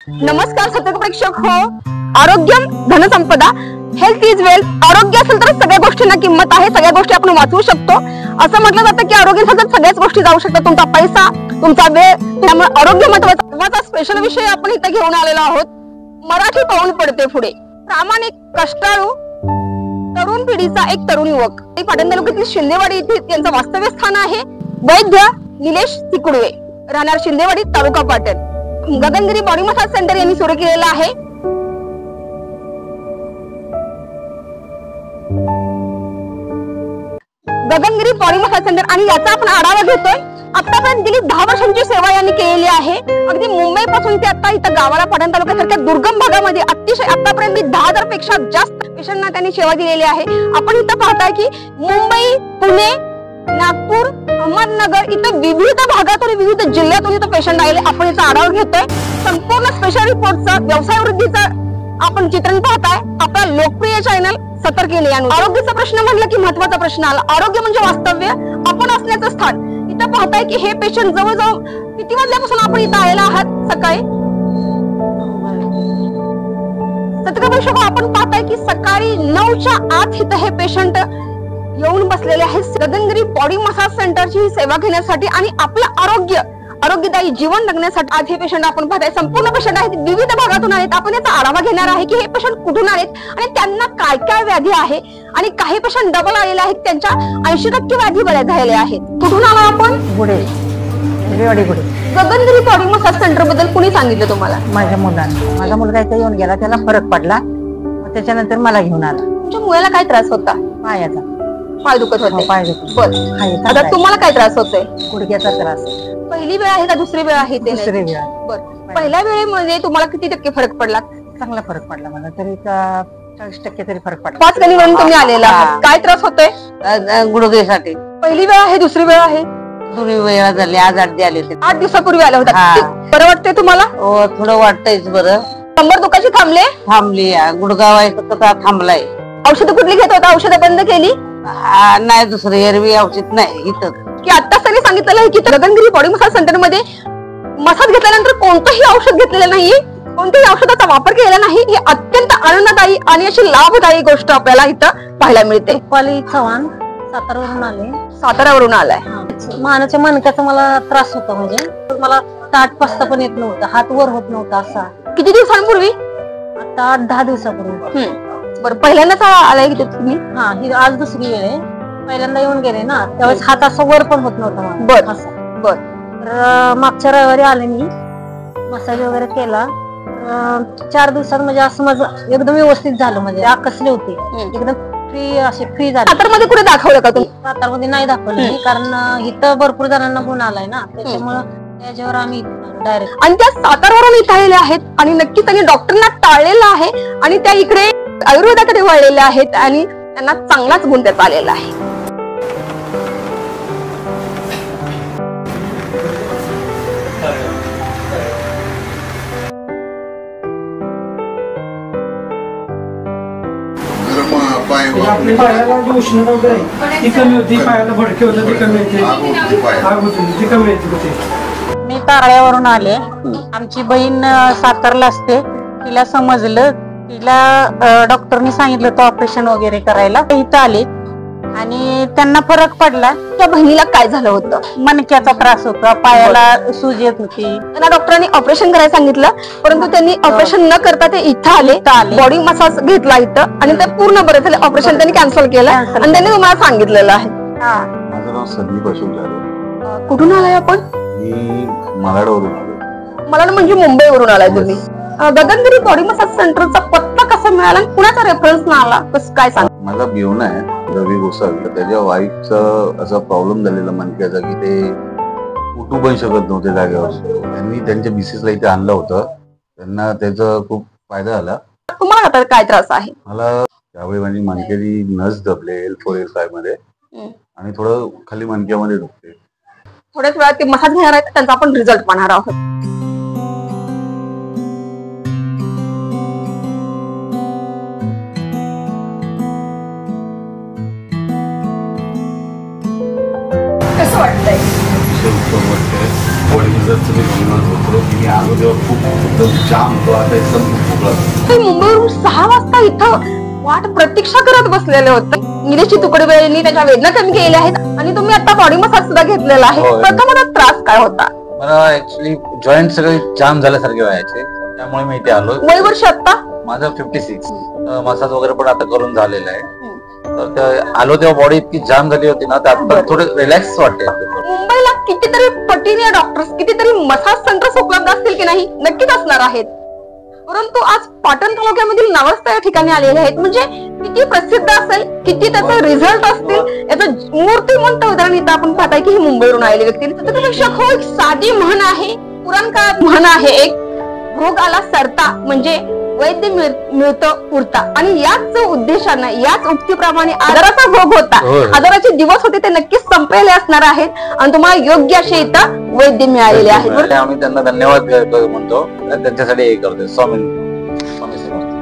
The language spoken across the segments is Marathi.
नमस्कार सतर्क प्रेक्षक हो. आरोग्यम धनसंपदा, हेल्थ इज वेल्थ. आरोग्य असेल तर सगळ्या गोष्टींना किंमत आहे, सगळ्या गोष्टी आपण वाचवू शकतो. असं म्हटलं जातं की आरोग्य असेल तर सगळ्याच गोष्टी जाऊ शकतात, तुमचा पैसा, तुमचा वेळ. त्यामुळे आरोग्य महत्वाचा. माझा स्पेशल विषय आपण इथे घेऊन आलेलो आहोत. मराठी पाऊल पडते पुढे. प्रामाणिक, कष्टाळू तरुण पिढीचा एक तरुण युवक. पाटण तालुक्यातील शिंदेवाडी येथे त्यांचं वास्तव्य स्थान आहे. वैद्य निलेश तिकडवे, राहणार Shindewadi, taluka Patan. Gagangiri body massage centre यांनी सुरू केलेला आहे. गगनगिरी बॉडी मसाज सेंटर आणि याचा आपण आढावा घेतोय. आतापर्यंत गेली 10 वर्षांची सेवा यांनी केलेली आहे. अगदी मुंबई पासून ते आता इथं गावाला पाटण तालुक्यासारख्या दुर्गम भागामध्ये अतिशय आतापर्यंत 10,000 पेक्षा जास्त पेशंटना त्यांनी सेवा दिलेली आहे. आपण इथं पाहताय की मुंबई, पुणे, नागपूर, अहमदनगर इथं विविध भागातून, विविध जिल्ह्यातून इथं पेशंट आलेले. आपण याचा आढावा घेतोय. संपूर्ण स्पेशल रिपोर्टचा, व्यवसाय वृद्धीचा आपण चित्रण पाहताय. आपला लोकप्रिय चॅनल सतर्क यानुसार. आरोग्याचा प्रश्न म्हटलं की महत्वाचा प्रश्न आला. आरोग्य म्हणजे वास्तव्य, आपण असण्याचं स्थान. इथं पाहताय की हे पेशंट जवळजवळ किती वाजल्यापासून आपण इथं आलेला आहात? सकाळी सतर्क आपण पाहताय की सकाळी 9च्या आत इथं हे पेशंट येऊन बसलेले आहेत. गगनगिरी बॉडी मसाज सेंटरची ही सेवा घेण्यासाठी आणि आपलं आरोग्यदायी जीवन जगण्यासाठी आज हे पेशंट आपण पाहताय. संपूर्ण पेशंट आहेत, विविध भागातून आहेत. आपण याचा आढावा घेणार आहे की हे पेशंट कुठून आलेत आणि त्यांना काय काय व्याधी आहे. आणि काही पेशंट डबल आलेले आहेत, त्यांच्या 80% व्याधी बऱ्या झालेल्या आहेत. कुठून आला आपण? Gudhe. Gagangiri body massage centre बद्दल कुणी सांगितलं तुम्हाला? माझ्या मुलांना. माझा मुलगा इथे येऊन गेला, त्याला फरक पडला, त्याच्यानंतर मला घेऊन आला. तुमच्या मुलाला काय त्रास होता? पायाचा. पाय दुखत होते. पाय दुखत. बरं, आता तुम्हाला काय त्रास होतोय? गुडघ्याचा त्रास. पहिली वेळ आहे का दुसरी वेळ आहे? दुसरी वेळ. बरं, पहिल्या वेळेमध्ये तुम्हाला किती टक्के फरक पडला? चांगला फरक पडला मला, तरी 40% तरी फरक पडला. 5 गणी म्हणून तुम्ही आलेला आहात. काय त्रास होतोय? गुडघ्यासाठी. पहिली वेळ आहे दुसरी वेळ आहे? दोन्ही वेळा झाली. आज 8 दिवसापूर्वी आला होता. बरं वाटतंय तुम्हाला? हो, थोडं वाटतंयच बरं. कंबर दुखायची थांबली. गुडघा व्हायचा थांबलाय. औषधं कुठली घेत होता? औषधं बंद केली? नाही, दुसरं एरवी औषध नाही इथं. की आताच त्यांनी सांगितलेलं आहे की गगनगिरी बॉडी मसाज सेंटर मध्ये मसाज घेतल्यानंतर कोणतंही औषध घेतलेलं नाहीये, कोणत्याही औषधाचा वापर केलेला नाही. ही अत्यंत आनंददायी आणि अशी लाभदायी गोष्ट आपल्याला इथं पाहायला मिळते. रुपाली चव्हाण, सातारावरून आले. साताऱ्यावरून आलाय. मानाच्या मणक्याचा मला त्रास होता. म्हणजे मला ताट पास्ता पण येत नव्हता, हात वर होत नव्हता असा. किती दिवसांपूर्वी? आता 8-10 दिवसापूर्वी. बरं, पहिल्यांदाच आलाय की तुम्ही? हा, ही आज दुसरी वेळ आहे. पहिल्यांदा येऊन गेले ना, त्यावेळेस हात असा वर पण होत नव्हता मला. बर. तर मागच्या रविवारी आले मी, मसाज वगैरे केला. 4 दिवसात म्हणजे असं माझं एकदम व्यवस्थित झालं. म्हणजे आकसले होते एकदम, फ्री झाले. सातारमध्ये कुठे दाखवलं का तुम्ही? सातारमध्ये नाही दाखवलं, कारण इथं भरपूर जणांना गुण आलाय ना, त्याच्यामुळं त्याच्यावर आम्ही डायरेक्ट. आणि त्या सातारावरून इथे आलेल्या आहेत आणि नक्कीच त्यांनी डॉक्टरना टाळलेलं आहे आणि त्या इकडे आयुर्वेदाकडे वळलेल्या आहेत आणि त्यांना चांगलाच गुण त्याचा आलेला आहे. आपल्या पायाला जी उष्णता वगैरे ती कमी होती, पायाला भडके होतं ती कमी होते, आग होती ती कमी होती. मी तारळ्यावरून आले. आमची बहीण सातारला असते. तिला समजलं, तिला डॉक्टरनी सांगितलं होतं ऑपरेशन वगैरे करायला. इथं आले आणि त्यांना फरक पडला. त्या बहिणीला काय झालं होतं? मणक्याचा त्रास होता, पायाला सूज येत होती. त्यांना डॉक्टरांनी ऑपरेशन करायला सांगितलं, परंतु त्यांनी ऑपरेशन न करता ते इथं आले, बॉडी मसाज घेतला इथं आणि ते पूर्ण बरं झालं. ऑपरेशन त्यांनी कॅन्सल केलं आणि त्यांनी तुम्हाला सांगितलेलं आहे. माझं नाव संदीप अशोक जाधव. कुठून आलाय आपण? मी मालाडवरून आलो. मला म्हणजे मुंबईवरून आलाय तुम्ही. गगनगिरी बॉडी मसाज सेंटरचा पत्ता कसा मिळाला आणि कुणाचा रेफरन्स ना आला, कसं काय सांग? माझा मेहुणा आहे रवी गोसावी. त्याच्या वाईफचा असा प्रॉब्लेम झालेला मणक्याचा की ते उठू पण शकत नव्हते जागेवर. त्यांनी त्यांच्या मिसेसला इथे आणलं होतं. त्यांना त्याचा खूप फायदा झाला. तुम्हाला आता काय त्रास आहे? मला त्यावेळी माझी मणक्याची नस दबले L4 L5 मध्ये आणि थोडं खाली मणक्यामध्ये दुखते. थोड्याच वेळात ते मसाज घेणार आहेत, त्यांचा आपण रिझल्ट पाहणार आहोत. कसं वाटतंय? बॉडी मसाजचं मी घेऊन होतो. मी आलो तेव्हा खूप एकदम जाम होतो, आता एकदम मोकळा. ते मुंबईवरून 6 वाजता इथं वाट प्रतीक्षा करत बसलेले होते. निलेशची तुकडे त्याच्या वेदना कमी केलेल्या आहेत आणि तुम्ही आता बॉडी मसाज सुद्धा घेतलेला आहे. प्रथम त्रास काय होता? मला ऍक्च्युली जॉईंट सगळे जाम झाल्यासारखे व्हायचे, त्यामुळे मी इथे आलो. वय वर्ष आता माझं 56. मसाज वगैरे पण आता करून झालेलं आहे. तर आलो तेव्हा बॉडी इतकी जाम झाली होती ना, आता थोडे रिलॅक्स वाटते. मुंबईला कितीतरी पटीने डॉक्टर्स, कितीतरी मसाज सेंटर्स उपलब्ध असतील की नाही? नक्कीच असणार आहेत. परंतु आज पाटण तालुक्यामधील नावस्त या ठिकाणी आलेले आहेत. म्हणजे किती प्रसिद्ध असेल, किती त्याचे रिझल्ट असतील याचं मूर्तिमंत उदाहरण इथं आपण पाहताय की ही मुंबईवरून आलेली व्यक्ती. त्याच्यापेक्षा खूप साधी म्हण आहे, पुराण काळात म्हण आहे एक, रोग आला सरता म्हणजे वैद्य मिळतं पुरता. आणि याच उद्देशानं, याच उक्तीप्रमाणे आजाराचा भोग होता, आजाराचे दिवस होते ते नक्कीच संपलेले असणार आहेत आणि तुम्हाला योग्य असे इथं वैद्य मिळालेले आहेत. आम्ही त्यांना धन्यवाद म्हणतो, त्यांच्यासाठी हे करतो.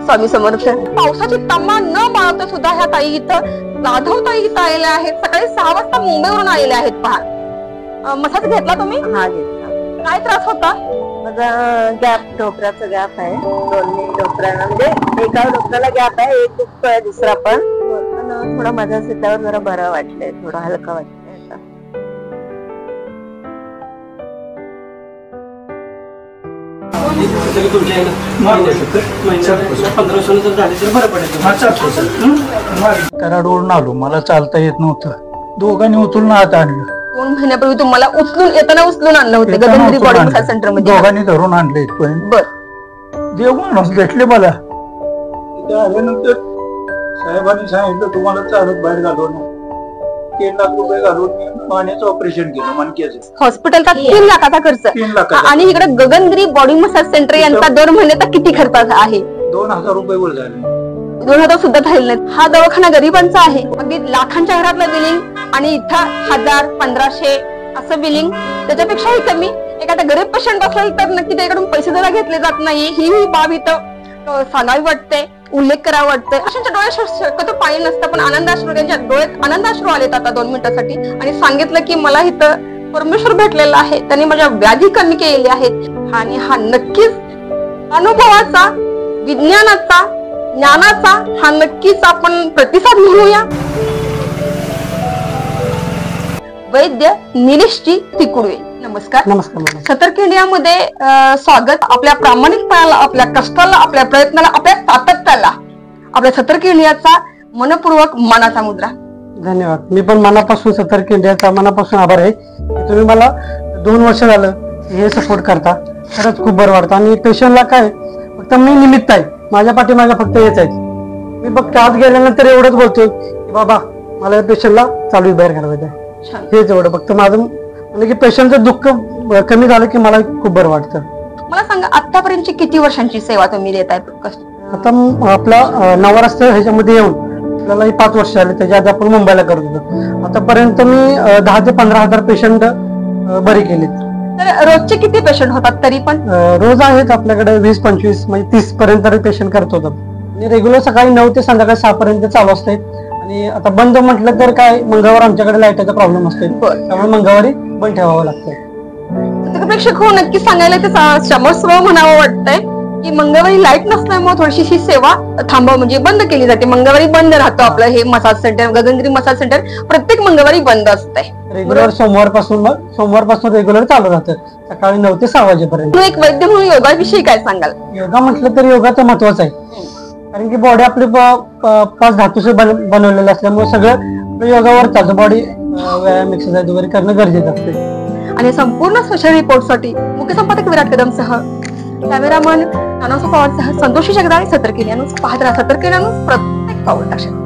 स्वामी समर्थ. पावसाची तमा न बाळगता सुद्धा ह्या ताई इथं, जाधव ताई इथं आलेल्या आहेत. सकाळी 6 वाजता मुंबईवरून आलेल्या आहेत. पहा, मसाज घेतला तुम्ही? हा घेतला. काय त्रास होता? माझा गॅप, डोकऱ्याचा गॅप आहे. दोन्ही डोकऱ्याला म्हणजे एका डोकऱ्याला गॅप आहे, एक दुखतोय, दुसरा पण थोडा मजा त्यावर जरा बरं वाटलंय, थोडं हलका वाटतंय. कराडवरून आलो, मला चालता येत नव्हतं. दोघांनी उचलून हात आणलं. 2 महिन्यापूर्वी तुम्हाला येताना उचलून आणलं होतं गगनगिरी बॉडी मसाज सेंटर मध्ये. दोघांनी धरून आणले इथपर्यंत. बर, देव माणूस भेटले मला. तिथे आल्यानंतर साहेबांनी सांगितलं तुम्हाला चालत बाहेर घालवणं. 3 लाख रुपये घालून मानेचं ऑपरेशन केलं, मणक्याचं. हॉस्पिटलचा 3 लाखाचा खर्च. 3 लाखाचा. आणि इकडे गगनगिरी बॉडी मसाज सेंटर यांचा 2 महिन्याचा किती खर्च आहे? 2000 रुपये वर झाले. 2000 सुद्धा झाले नाहीत. हा दवाखाना गरिबांचा आहे. अगदी लाखांच्या घरातलं बिलिंग आणि इथं 1000, 1500 असं बिलिंग, त्याच्यापेक्षाही कमी. एखादा गरीब पेशंट असेल तर नक्की त्याच्याकडून पैसे जरा घेतले जात नाही. ही बाब इथं सांगावी वाटते, उल्लेख करावा वाटतंय. अशांच्या डोळ्यात शक्यतो पाणी नसतं, पण आनंदाश्रू, त्यांच्या डोळ्यात आनंदाश्रू आलेत आता 2 मिनिटासाठी. आणि सांगितलं की मला इथं परमेश्वर भेटलेला आहे, त्यांनी माझ्या व्याधी कमी केलेल्या आहेत. आणि हा नक्कीच अनुभवाचा, विज्ञानाचा, ज्ञानाचा हा नक्कीच आपण प्रतिसाद म्हणूया. वैद्य निलेशजी तिकुडवे, नमस्कार. नमस्कार. सतर्क इंडियामध्ये स्वागत. आपल्या प्रामाणिकपणाला, आपल्या कष्टाला, आपल्या प्रयत्नाला, आपल्या सातत्याला आपल्या सतर्क इंडियाचा मनपूर्वक मानाचा मुद्रा. धन्यवाद. मी पण मनापासून सतर्क इंडियाचा मनापासून आभार आहे की तुम्ही मला 2 वर्ष झालं हे सपोर्ट करता. खरंच खूप बरं वाटतं. आणि पेशंटला काय, फक्त मी निमित्त आहे, माझ्या पाठीमागे फक्त हेच आहे. मी फक्त आत गेल्यानंतर एवढंच बोलतोय की बाबा मला या पेशंटला चालू बाहेर घालवायचं आहे. हेच एवढं फक्त माझं, म्हणजे की पेशंटचं दुःख कमी झालं की मला खूप बरं वाटतं. मला सांगा, आतापर्यंतची किती वर्षांची सेवा तुम्ही देताय? आता आपला नवा रस्ता ह्याच्यामध्ये येऊन आपल्याला 5 वर्ष झाले. त्याच्या आधी आपण मुंबईला करत होतो. आतापर्यंत मी 10 ते 15,000 पेशंट बरे केलेत. तर रोजचे किती पेशंट होतात तरी पण? रोज आहेत आपल्याकडे 20-25 म्हणजे 30 पर्यंत पेशंट करत होतात. आणि रेग्युलर सकाळी 9 ते संध्याकाळी 6 पर्यंत चालू असते. आणि आता बंद म्हटलं तर काय, मंगळवार आमच्याकडे लाईटाचा प्रॉब्लेम असतो, त्यामुळे मंगळवारी बंद ठेवावं लागतं. प्रेक्षक हो, नक्की सांगायला ते क्षमस्व म्हणावं वाटतंय की मंगळवारी लाईट नसल्यामुळे थोडीशी ही सेवा म्हणजे बंद केली जाते. मंगळवारी बंद राहतो आपलं हे massage centre, Gagangiri massage centre प्रत्येक मंगळवारी बंद असतंय. रेग्युलर सोमवारपासून रेग्युलर चालू राहतं सकाळी 9 ते 6 वाजेपर्यंत. एक वैद्य म्हणून योगाविषयी काय सांगाल? योगा म्हटलं तर योगाचं महत्वाचं आहे, कारण की बॉडी आपली 5 धातूचे बनवलेलं असल्यामुळे सगळं योगावर चालतं. बॉडी व्यायाम, एक्सरसाइज वगैरे करणं गरजेचं असते. आणि संपूर्ण स्पेशल रिपोर्टसाठी मुख्य संपादक विराट कदमसह कॅमेरामन नानासो पवारसह संतोषी जगदाळे, सतर्क इंडिया न्यूज पाहत राहा. सतर्क इंडिया न्यूज, प्रत्येक पाऊल टाका.